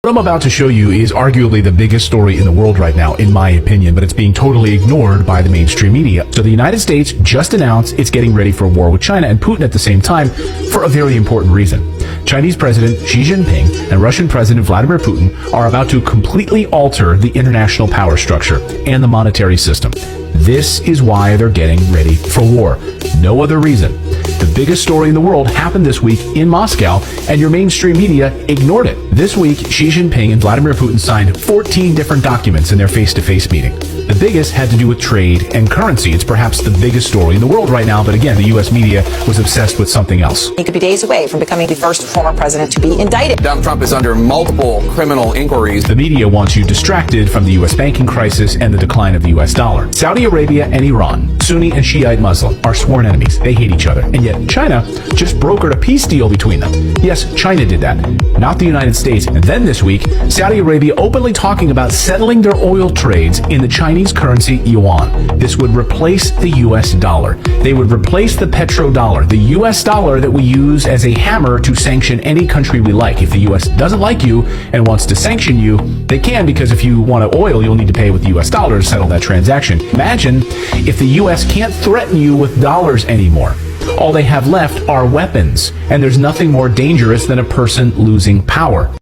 What I'm about to show you is arguably the biggest story in the world right now, in my opinion, but it's being totally ignored by the mainstream media. So the United States just announced it's getting ready for a war with China and Putin at the same time for a very important reason. Chinese President Xi Jinping and Russian President Vladimir Putin are about to completely alter the international power structure and the monetary system. This is why they're getting ready for war. No other reason. The biggest story in the world happened this week in Moscow, and your mainstream media ignored it. This week, Xi Jinping and Vladimir Putin signed 14 different documents in their face-to-face meeting. The biggest had to do with trade and currency. It's perhaps the biggest story in the world right now, but again, the U.S. media was obsessed with something else. He could be days away from becoming the first former president to be indicted. Donald Trump is under multiple criminal inquiries. The media wants you distracted from the U.S. banking crisis and the decline of the U.S. dollar. Saudi Arabia and Iran, Sunni and Shiite Muslim, are sworn enemies. They hate each other. And yet China just brokered a peace deal between them. Yes, China did that, not the United States. And then this week, Saudi Arabia openly talking about settling their oil trades in the Chinese currency yuan. This would replace the U.S. dollar. They would replace the petrodollar, the U.S. dollar that we use as a hammer to sanction any country we like. If the U.S. doesn't like you and wants to sanction you, they can, because if you want oil, you'll need to pay with the U.S. dollar to settle that transaction. Imagine if the U.S. can't threaten you with dollars anymore. All they have left are weapons, and there's nothing more dangerous than a person losing power.